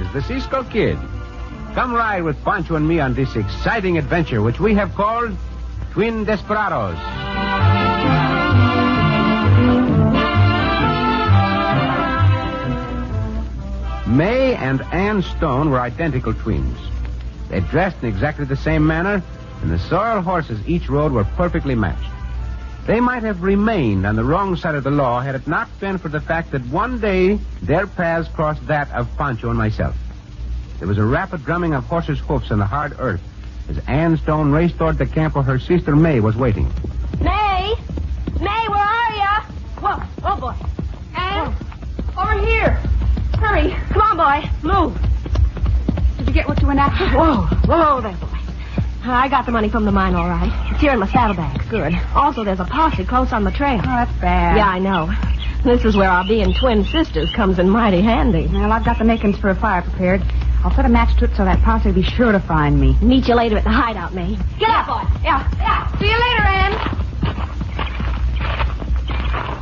is the Cisco Kid. Come ride with Pancho and me on this exciting adventure, which we have called Twin Desperados. May and Ann Stone were identical twins. They dressed in exactly the same manner, and the sorrel horses each rode were perfectly matched. They might have remained on the wrong side of the law had it not been for the fact that one day their paths crossed that of Pancho and myself. There was a rapid drumming of horses' hoofs on the hard earth as Ann Stone raced toward the camp where her sister May was waiting. May! May, where are you? Whoa, oh, boy. Ann, over here. Hurry. Come on, boy. Move. Did you get what you went after? Whoa there, boy. I got the money from the mine, all right. It's here in my saddlebag. Good. Also, there's a posse close on the trail. Oh, that's bad. Yeah, I know. This is where our being twin sisters comes in mighty handy. Well, I've got the makings for a fire prepared. I'll put a match to it so that posse will be sure to find me. Meet you later at the hideout, May. Get up, boy. Yeah. See you later, Ann.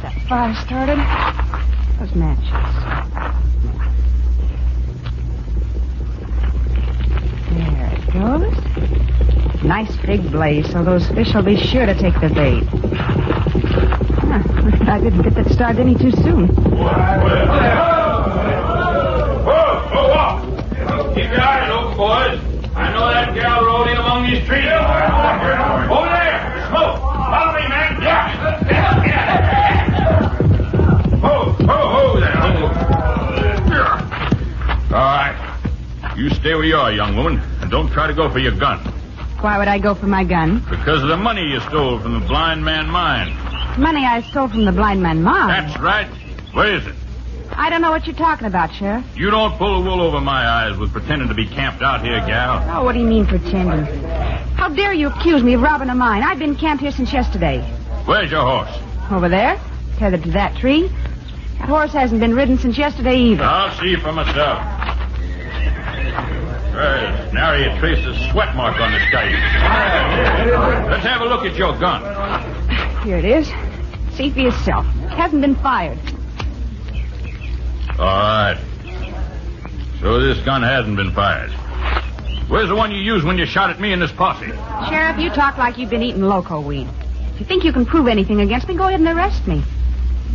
That fire started. Those matches. There it goes. Nice big blaze, so those fish will be sure to take the bait. I didn't get that started any too soon. Whoa! Keep your eyes open, boys. I know that gal rode in among these trees. Over there! Smoke! Follow me, man! Yeah! Ho there! All right. You stay where you are, young woman, and don't try to go for your gun. Why would I go for my gun? Because of the money you stole from the blind man mine. Money I stole from the blind man mine? That's right. Where is it? I don't know what you're talking about, Sheriff. You don't pull the wool over my eyes with pretending to be camped out here, gal. Oh, what do you mean pretending? How dare you accuse me of robbing a mine? I've been camped here since yesterday. Where's your horse? Over there, tethered to that tree. That horse hasn't been ridden since yesterday either. I'll see for myself. There's nary a trace of sweat mark on this guy. Let's have a look at your gun. Here it is. See for yourself. It hasn't been fired. All right. So this gun hasn't been fired. Where's the one you used when you shot at me in this posse? Sheriff, you talk like you've been eating loco weed. If you think you can prove anything against me, go ahead and arrest me.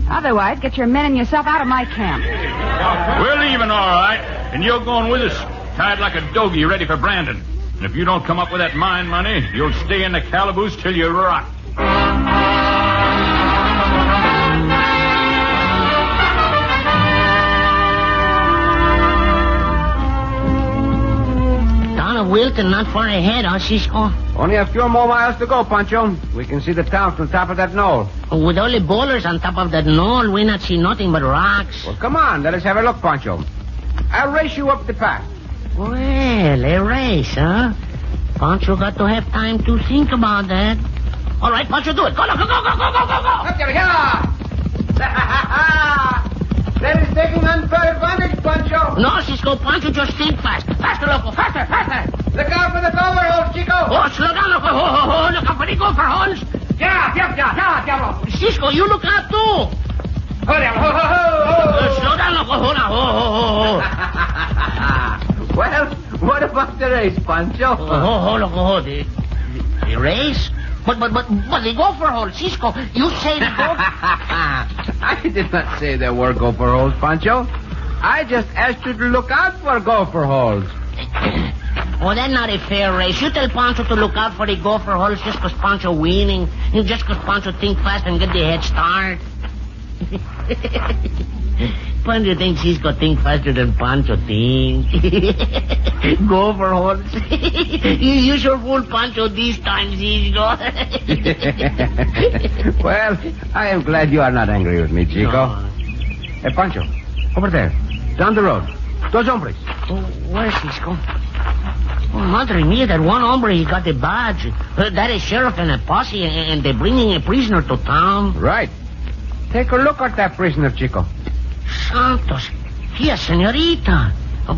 Otherwise, get your men and yourself out of my camp. We're leaving, all right. And you're going with us, tied like a doggy, ready for Brandon. And if you don't come up with that mine money, you'll stay in the calaboose till you rot. Wilton, not far ahead, huh, Cisco? Only a few more miles to go, Pancho. We can see the town from the top of that knoll. With all the boulders on top of that knoll, we not see nothing but rocks. Well, come on. Let us have a look, Pancho. I'll race you up the path. Well, a race, huh? Pancho got to have time to think about that. All right, Pancho, do it. Go! Up there, That is taking unfair advantage, Pancho. No, Cisco, Pancho, just think fast. Faster, loco, faster. Look out for the overhold, Chico. Oh, slow down, loco. Ho. Look out for the gopher holes. Yeah, Diablo. Cisco, you look out, too. Slow down, loco. Ho. Well, what about the race, Pancho? Loco. The race? But the gopher hole, Cisco, you say the gopher... I did not say there were gopher holes, Pancho. I just asked you to look out for gopher holes. Oh, that's not a fair race. You tell Pancho to look out for the gopher holes just because Pancho winning. And just because Pancho think fast and get the head start. Pancho thinks he's going to think faster than Pancho thinks. Gopher holes. You sure fooled Pancho this time, Cisco. Well, I am glad you are not angry with me, Chico. No. Hey, Pancho, over there, down the road. Those hombres. Oh, where's Cisco? Oh, madre mia, that one hombre, he got a badge. That is sheriff and a posse, and they're bringing a prisoner to town. Right. Take a look at that prisoner, Chico. Santos. Yes, senorita.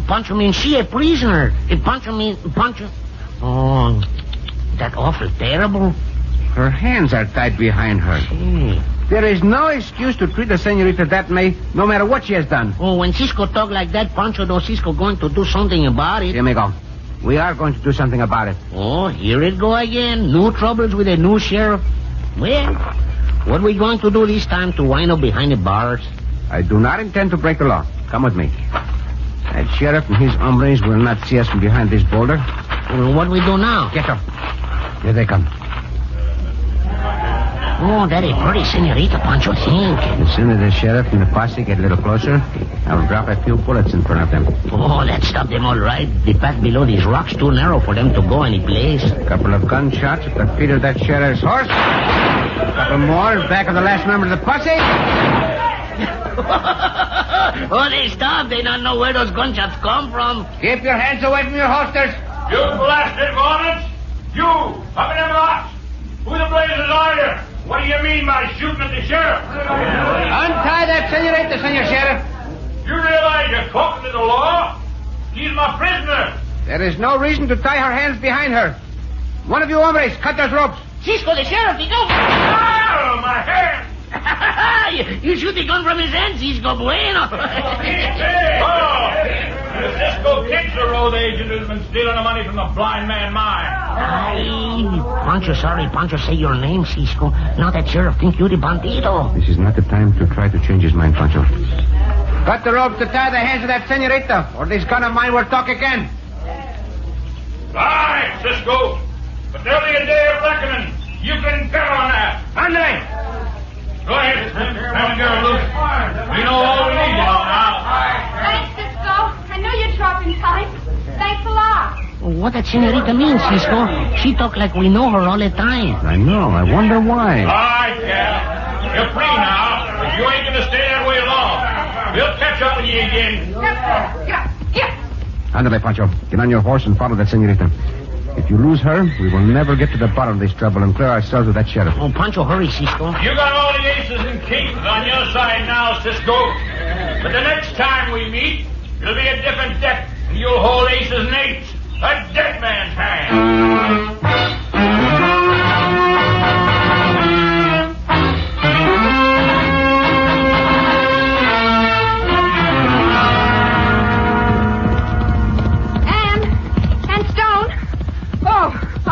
Pancho means she a prisoner. Pancho means... Pancho... Oh, that awful terrible. Her hands are tied behind her. Gee. There is no excuse to treat the senorita that way, no matter what she has done. Oh, when Cisco talk like that, Pancho, though, Cisco going to do something about it. Here we go. We are going to do something about it. Oh, here it go again. New troubles with a new sheriff. Well, what we going to do this time to wind up behind the bars? I do not intend to break the law. Come with me. That sheriff and his hombres will not see us from behind this boulder. Well, what we do now? Get up. Here they come. Oh, that is pretty senorita, Pancho, think. As soon as the sheriff and the posse get a little closer, I'll drop a few bullets in front of them. Oh, that stopped them all right. The path below these rocks too narrow for them to go any place. A couple of gunshots at the feet of that sheriff's horse. A couple more back of the last member of the posse. Oh, they stopped. They don't know where those gunshots come from. Keep your hands away from your holsters. You blasted varmints! You! Up in them rocks! Who the blazes are you? What do you mean by shooting at the sheriff? Untie that senorita, senor sheriff. You realize you're talking to the law? She's my prisoner. There is no reason to tie her hands behind her. One of you hombres, cut those ropes. Cisco, the sheriff, he goes. Oh, my hand! You shoot the gun from his hand, Cisco Bueno. Hey! Oh! The Cisco Kid's the road agent who's been stealing the money from the blind man mine. Pancho, sorry, Pancho, say your name, Cisco. Now that sheriff think you the bandido. This is not the time to try to change his mind, Pancho. Cut the ropes to tie the hands of that senorita, or this gun of mine will talk again. Aye, Cisco. But there'll be a day of reckoning. You can count on that. Andre! Go ahead, Slim. Have a girl loose. We know all we need to know now. Thanks, Cisco. I knew you'd drop in time. Thanks a lot. What that senorita means, Cisco? She talk like we know her all the time. I know. I wonder why. All right, Cal. You're free now, but you ain't going to stay that way long. We'll catch up with you again. Get. Andale, Pancho. Get on your horse and follow that senorita. If you lose her, we will never get to the bottom of this trouble and clear ourselves with that sheriff. Oh, Pancho, hurry, Cisco. You got all the aces and kings on your side now, Cisco. But the next time we meet, it'll be a different deck, and you'll hold aces and eights. A dead man's hand.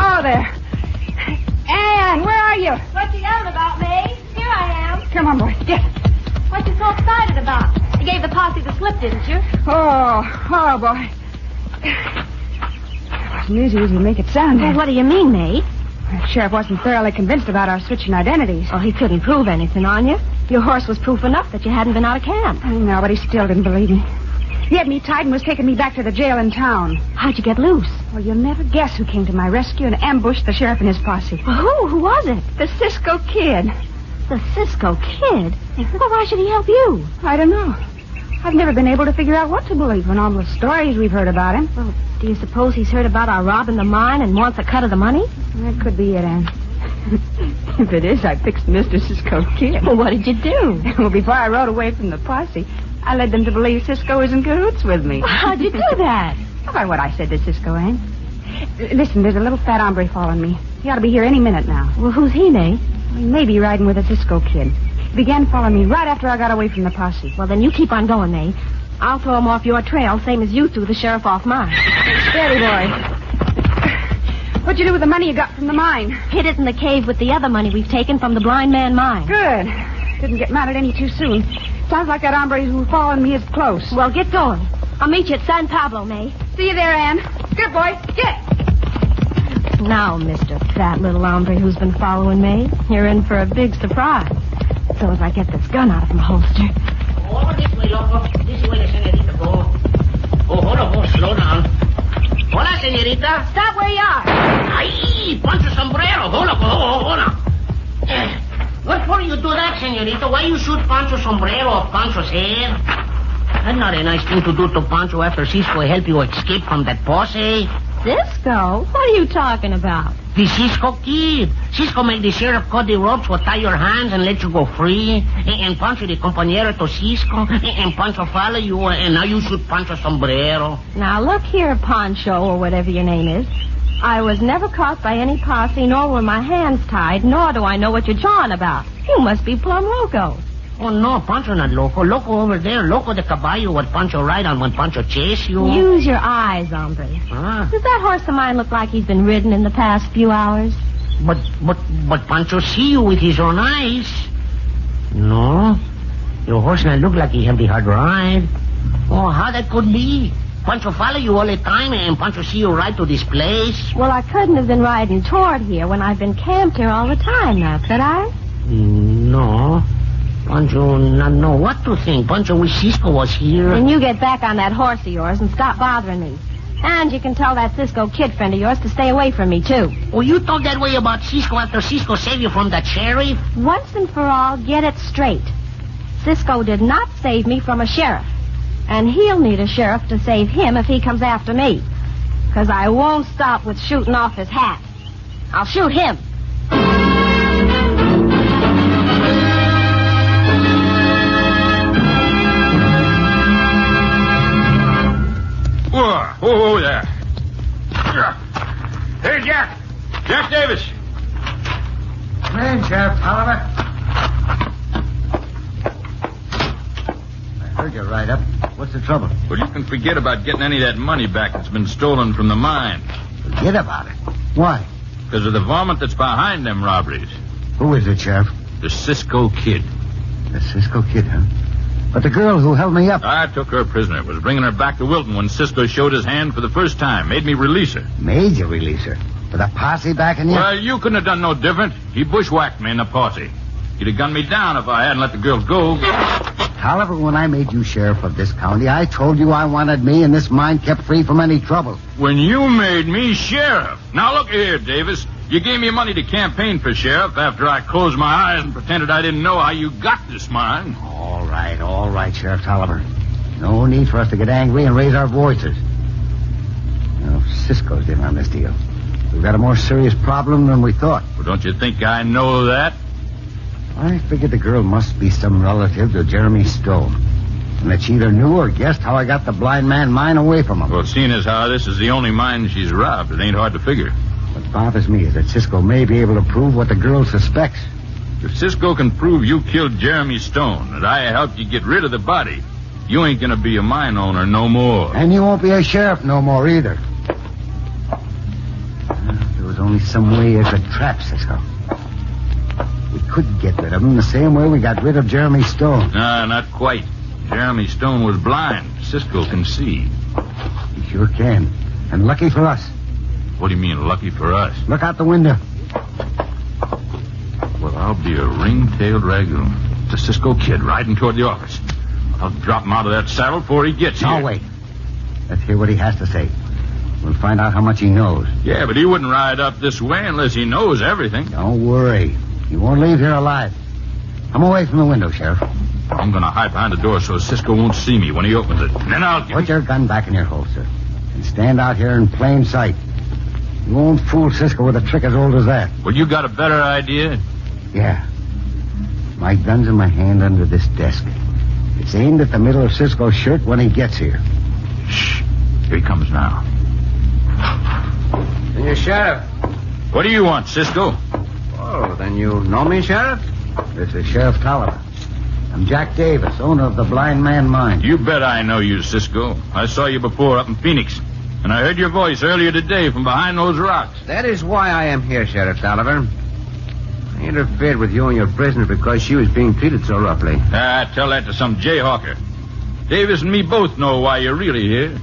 Oh, there. Anne, where are you? What you yelling about, May? Here I am. Come on, boy. Get. What you so excited about? You gave the posse the slip, didn't you? Oh, boy. It wasn't easy as you make it sound. Well, what do you mean, May? The sheriff wasn't thoroughly convinced about our switching identities. Oh, he couldn't prove anything on you. Your horse was proof enough that you hadn't been out of camp. I know, but he still didn't believe me. He had me tied and was taking me back to the jail in town. How'd you get loose? Well, you'll never guess who came to my rescue and ambushed the sheriff and his posse. Well, who? Who was it? The Cisco Kid. The Cisco Kid? Well, why should he help you? I don't know. I've never been able to figure out what to believe in all the stories we've heard about him. Well, do you suppose he's heard about our robbing the mine and wants a cut of the money? That could be it, Anne. If it is, I fixed Mr. Cisco Kid. Well, what did you do? Well, before I rode away from the posse, I led them to believe Cisco was in cahoots with me. How'd you do that? By what I said to Cisco, Anne. Listen, there's a little fat hombre following me. He ought to be here any minute now. Well, who's he, May? He may be riding with a Cisco Kid. He began following me right after I got away from the posse. Well, then you keep on going, May. I'll throw him off your trail, same as you threw the sheriff off mine. Steady, boy. What'd you do with the money you got from the mine? Hid it in the cave with the other money we've taken from the blind man mine. Good. Didn't get mad at any too soon. Sounds like that hombre who following me is close. Well, get going. I'll meet you at San Pablo, May. See you there, Anne. Good boy. Get. Now, Mr. Fat Little Hombre who's been following me, you're in for a big surprise. So as I get this gun out of my holster. Oh, this way, loco. This way, senorita, go. Oh, hold on, slow down. Hola, senorita. Stop where you are. Ay, Pancho Sombrero. Hold on. What for you do that, senorita? Why you shoot Pancho Sombrero off Pancho's head? That's not a nice thing to do to Pancho after Cisco helped you escape from that posse. Cisco? What are you talking about? The Cisco Kid. Cisco made the sheriff cut the ropes to tie your hands and let you go free. And Pancho the compañero to Cisco. And Pancho follow you, and now you shoot Pancho Sombrero. Now, look here, Pancho, or whatever your name is. I was never caught by any posse, nor were my hands tied, nor do I know what you're jawing about. You must be plumb loco. Oh, no, Pancho not loco. Loco over there. Loco de caballo what Pancho ride on when Pancho chase you. Use your eyes, hombre. Ah. Does that horse of mine look like he's been ridden in the past few hours? But Pancho see you with his own eyes. No. Your horse not look like he have the hard ride. Oh, how that could be? Pancho follow you all the time and Pancho see you ride to this place. Well, I couldn't have been riding toward here when I've been camped here all the time now, could I? No. Pancho not know what to think. Pancho wish Cisco was here. Then you get back on that horse of yours and stop bothering me. And you can tell that Cisco Kid friend of yours to stay away from me, too. Oh, you talk that way about Cisco after Cisco saved you from that sheriff? Once and for all, get it straight. Cisco did not save me from a sheriff. And he'll need a sheriff to save him if he comes after me. 'Cause I won't stop with shooting off his hat. I'll shoot him. Whoa there. Hey, Jack. Jack Davis. Come in, Sheriff Oliver. I heard you right up. What's the trouble? Well, you can forget about getting any of that money back that's been stolen from the mine. Forget about it. Why? Because of the varmint that's behind them robberies. Who is it, Sheriff? The Cisco Kid. The Cisco Kid, huh? But the girl who held me up... I took her prisoner. Was bringing her back to Wilton when Cisco showed his hand for the first time. Made me release her. Made you release her? With a posse backing you? Well, you couldn't have done no different. He bushwhacked me in the posse. He'd have gunned me down if I hadn't let the girl go. Oliver, when I made you sheriff of this county, I told you I wanted me and this mine kept free from any trouble. When you made me sheriff. Now, look here, Davis. You gave me money to campaign for sheriff after I closed my eyes and pretended I didn't know how you got this mine. All right, Sheriff Oliver. No need for us to get angry and raise our voices. Now, Cisco's in on this deal. We've got a more serious problem than we thought. Well, don't you think I know that? I figured the girl must be some relative to Jeremy Stone. And that she either knew or guessed how I got the blind man mine away from him. Well, seeing as how this is the only mine she's robbed, it ain't hard to figure. What bothers me is that Cisco may be able to prove what the girl suspects. If Cisco can prove you killed Jeremy Stone, that I helped you get rid of the body, you ain't gonna be a mine owner no more. And you won't be a sheriff no more either. If there was only some way you could trap Cisco. We could get rid of him the same way we got rid of Jeremy Stone. No, not quite. Jeremy Stone was blind. Cisco can see. He sure can. And lucky for us. What do you mean, lucky for us? Look out the window. Well, I'll be a ring-tailed ragoon. It's a Cisco Kid riding toward the office. I'll drop him out of that saddle before he gets here. No, wait. Let's hear what he has to say. We'll find out how much he knows. Yeah, but he wouldn't ride up this way unless he knows everything. Don't worry. He won't leave here alive. I'm away from the window, Sheriff. I'm going to hide behind the door so Cisco won't see me when he opens it. And then I'll get... Put your gun back in your holster. And stand out here in plain sight. You won't fool Cisco with a trick as old as that. Well, you got a better idea? Yeah. My gun's in my hand under this desk. It's aimed at the middle of Cisco's shirt when he gets here. Shh. Here he comes now. Senor Sheriff. What do you want, Cisco? Oh, then you know me, Sheriff? This is Sheriff Tolliver. I'm Jack Davis, owner of the Blind Man Mine. You bet I know you, Cisco. I saw you before up in Phoenix. And I heard your voice earlier today from behind those rocks. That is why I am here, Sheriff Tolliver. I interfered with you and your prisoner because she was being treated so roughly. Tell that to some jayhawker. Davis and me both know why you're really here.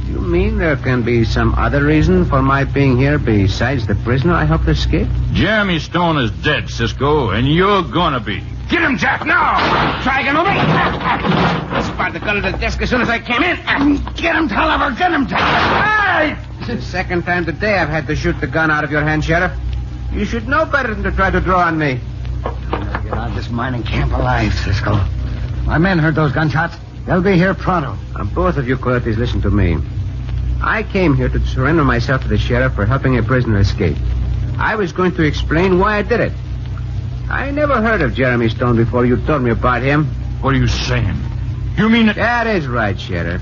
You mean there can be some other reason for my being here besides the prisoner I helped escape? Jeremy Stone is dead, Cisco, and you're gonna be. Get him, Jack, now! Try again with me! I spotted the gun at the desk as soon as I came in. Get him, Tolliver! Get him, Tolliver! It's the second time today I've had to shoot the gun out of your hand, Sheriff. You should know better than to try to draw on me. I'll get out of this mining camp alive, Cisco. My men heard those gunshots. They'll be here pronto. Both of you coyotes, listen to me. I came here to surrender myself to the sheriff for helping a prisoner escape. I was going to explain why I did it. I never heard of Jeremy Stone before you told me about him. What are you saying? You mean that... That is right, Sheriff.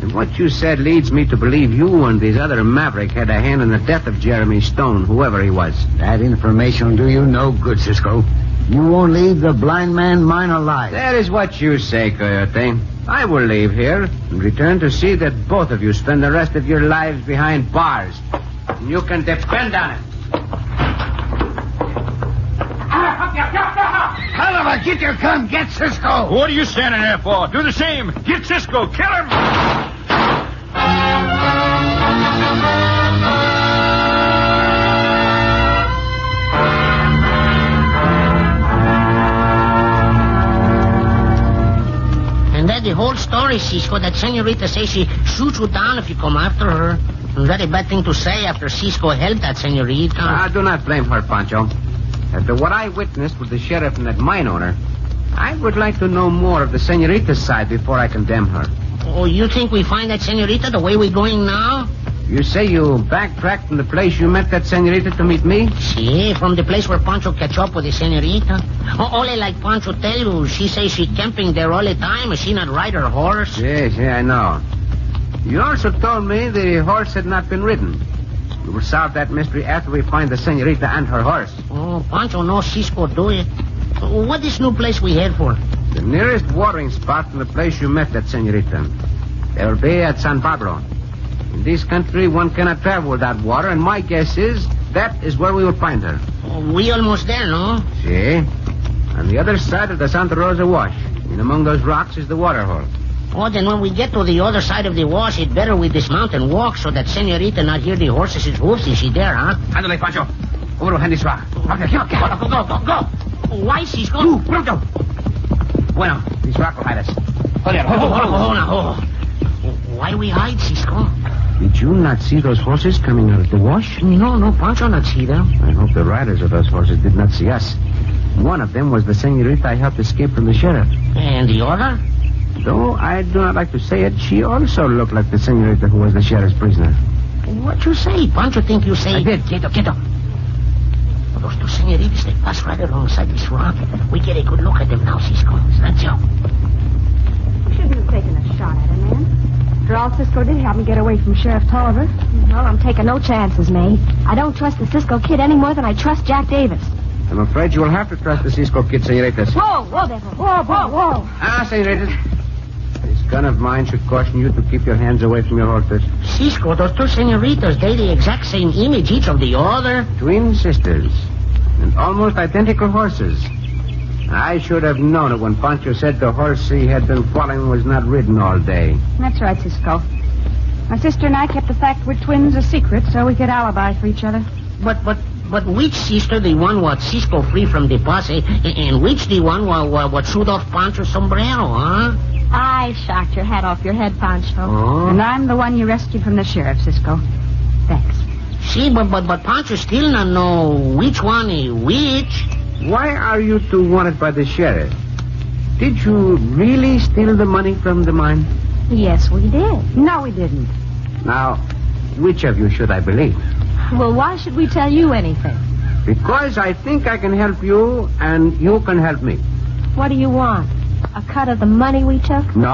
And what you said leads me to believe you and this other maverick had a hand in the death of Jeremy Stone, whoever he was. That information will do you no good, Cisco. You won't leave the blind man mine alive. That is what you say, Coyote. I will leave here and return to see that both of you spend the rest of your lives behind bars. And you can depend on it. Oliver, get your gun. Get Cisco. What are you standing there for? Do the same. Get Cisco. Kill him. And that's the whole story, Cisco. That senorita says she shoots you down if you come after her. A very bad thing to say after Cisco helped that senorita. Do not blame her, Pancho. After what I witnessed with the sheriff and that mine owner, I would like to know more of the senorita's side before I condemn her. Oh, you think we find that senorita the way we're going now? You say you backtracked from the place you met that senorita to meet me? See, from the place where Pancho catch up with the senorita. Only like Pancho tell you, she says she camping there all the time and she not ride her horse. Yes, I know. You also told me the horse had not been ridden. We will solve that mystery after we find the senorita and her horse. Oh, Pancho knows Cisco do it. What this new place we head for? The nearest watering spot from the place you met that senorita. They will be at San Pablo. In this country, one cannot travel without water, and my guess is that is where we will find her. Oh, we almost there, no? See? On the other side of the Santa Rosa Wash. And among those rocks is the water hole. Oh, then when we get to the other side of the wash, it better we dismount and walk so that senorita not hear the horses' hoofs. Is she there, huh? Ándale, Pancho. Over to this rock. Okay, Go. Why, Cisco? Tú, pronto. Bueno, this rock will hide us. Hold on. Why we hide, Cisco? Did you not see those horses coming out of the wash? No, Pancho not see them. I hope the riders of those horses did not see us. One of them was the senorita I helped escape from the sheriff. And the other? Though I do not like to say it, she also looked like the senorita who was the sheriff's prisoner. What you say? Pancho think you say... I did. Quieto. Those two senoritas, they pass right alongside this rock. We get a good look at them now, Cisco. Is that so? You shouldn't have taken a shot at her, man. After all, Cisco did help me get away from Sheriff Tolliver. Well, I'm taking no chances, May. I don't trust the Cisco Kid any more than I trust Jack Davis. I'm afraid you will have to trust the Cisco Kid, senoritas. Whoa, Devil. Whoa. Senoritas. This gun of mine should caution you to keep your hands away from your horses. Cisco, those two senoritas, they the exact same image, each of the other. Twin sisters. And almost identical horses. I should have known it when Pancho said the horse he had been following was not ridden all day. That's right, Cisco. My sister and I kept the fact we're twins a secret so we could alibi for each other. But which sister the one what Cisco free from the posse, and which the one what shoot off Pancho's sombrero, huh? I shocked your hat off your head, Pancho. Oh? And I'm the one you rescued from the sheriff, Cisco. Thanks. See, but Pancho still not know which one is which. Why are you two wanted by the sheriff? Did you really steal the money from the mine? Yes, we did. No, we didn't. Now, which of you should I believe? Well, why should we tell you anything? Because I think I can help you, and you can help me. What do you want? A cut of the money we took? No.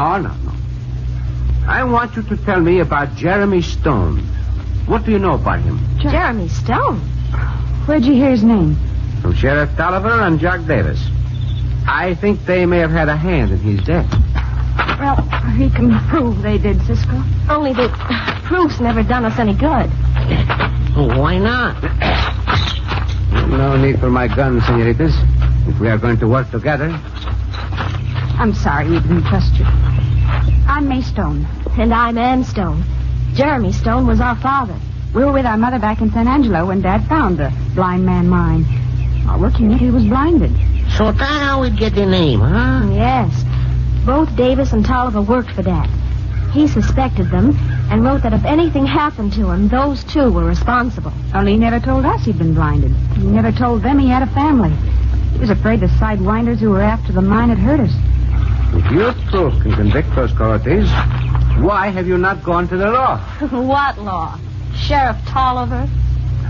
I want you to tell me about Jeremy Stone. What do you know about him? Jeremy Stone? Where'd you hear his name? From Sheriff Tolliver and Jack Davis. I think they may have had a hand in his death. Well, he can prove they did, Cisco. Only the proof's never done us any good. Why not? No need for my gun, senoritas. If we are going to work together. I'm sorry we didn't trust you. I'm May Stone. And I'm Ann Stone. Jeremy Stone was our father. We were with our mother back in San Angelo when Dad found the blind man mine. While looking at it, he was blinded. So that's how we get the name, huh? Yes. Both Davis and Tolliver worked for Dad. He suspected them and wrote that if anything happened to him, those two were responsible. Only he never told us he'd been blinded. He never told them he had a family. He was afraid the sidewinders who were after the mine had hurt us. If your proof can convict those coyotes, why have you not gone to the law? What law? Sheriff Tolliver?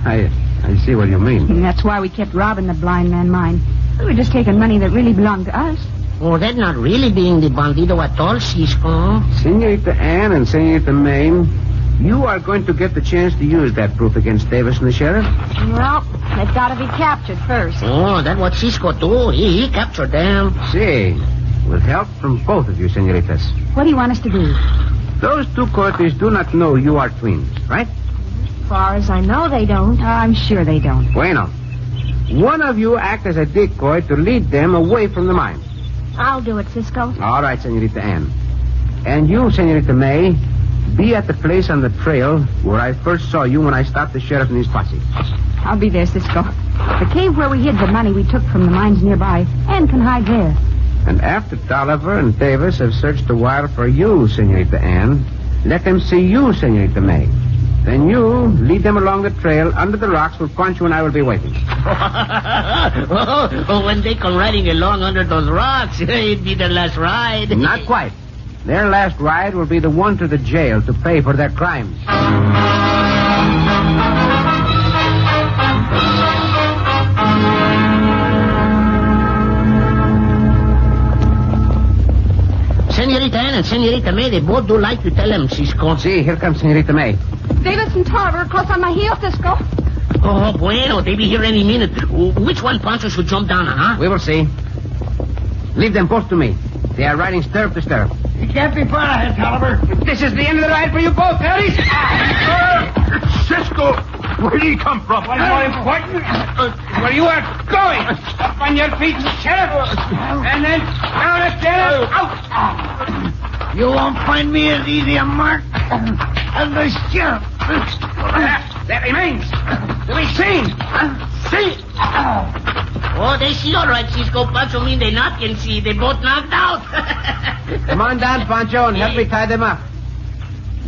I see what you mean. And that's why we kept robbing the blind man mine. We were just taking money that really belonged to us. Oh, that's not really being the bandido at all, Cisco. Senorita Ann and Senorita May, You are going to get the chance to use that proof against Davis and the sheriff. Well, they've got to be captured first. Oh, that's what Cisco do. He captured them. See, with help from both of you, senoritas. What do you want us to do? Those two coyotes do not know you are twins, right? As far as I know, they don't. I'm sure they don't. Bueno. One of you act as a decoy to lead them away from the mine. I'll do it, Cisco. All right, Senorita Ann. And you, Senorita May, be at the place on the trail where I first saw you when I stopped the sheriff and his posse. I'll be there, Cisco. The cave where we hid the money we took from the mines nearby. Ann can hide there. And after Tolliver and Davis have searched a while for you, Senorita Ann, let them see you, Senorita May. Then you lead them along the trail under the rocks where Pancho and I will be waiting. When they come riding along under those rocks, it'd be their last ride. Not quite. Their last ride will be the one to the jail to pay for their crimes. Senorita Ann and Senorita May, they both do like to tell them, Cisco. See, here comes Senorita May. Davis and Tolliver are close on my heels, Cisco. Oh, bueno, they be here any minute. Which one Pancho should jump down on, huh? We will see. Leave them both to me. They are riding stirrup to stirrup. You can't be far ahead, Tolliver. This is the end of the ride for you both, ladies. Cisco, where did he come from? What's more important? Where you are going. Up on your feet, sheriff. And then down again. Out. You won't find me as easy a mark as the sheriff. That remains to be seen. See? Oh, they see all right, Cisco. Pancho mean they not can see. They both knocked out. Come on down, Pancho, and help me tie them up.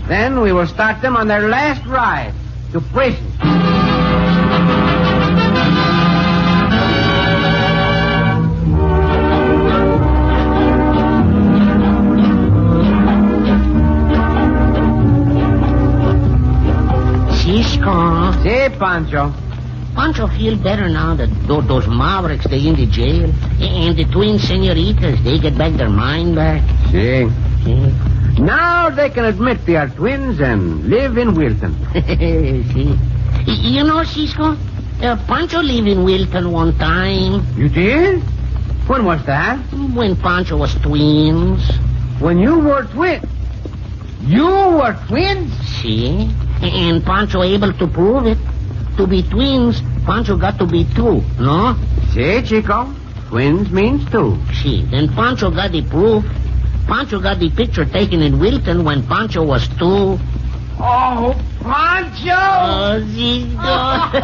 Then we will start them on their last ride to prison. Cisco. See, Pancho. Pancho feel better now that those mavericks, they in the jail. And the twin senoritas, they get back their mind back. See. See? Now they can admit they are twins and live in Wilton. See? You know, Cisco, Pancho lived in Wilton one time. You did? When was that? When Pancho was twins. When you were twins. You were twins? See? And Pancho able to prove it. To be twins, Pancho got to be two, no? See, Chico. Twins means two. See, then Pancho got the proof. Pancho got the picture taken in Wilton when Pancho was two. Oh, Pancho! Oh, Cisco.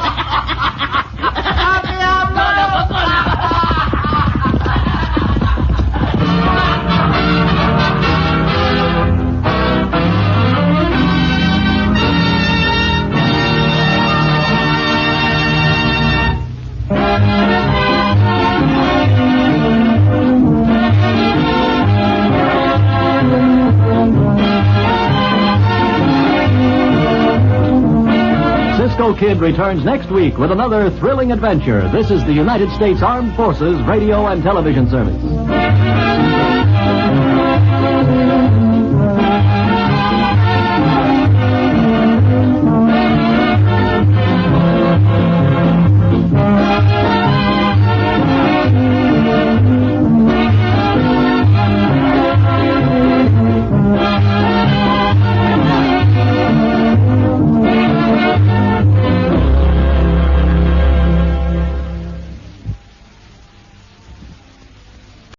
Cisco Kid returns next week with another thrilling adventure. This is the United States Armed Forces Radio and Television Service.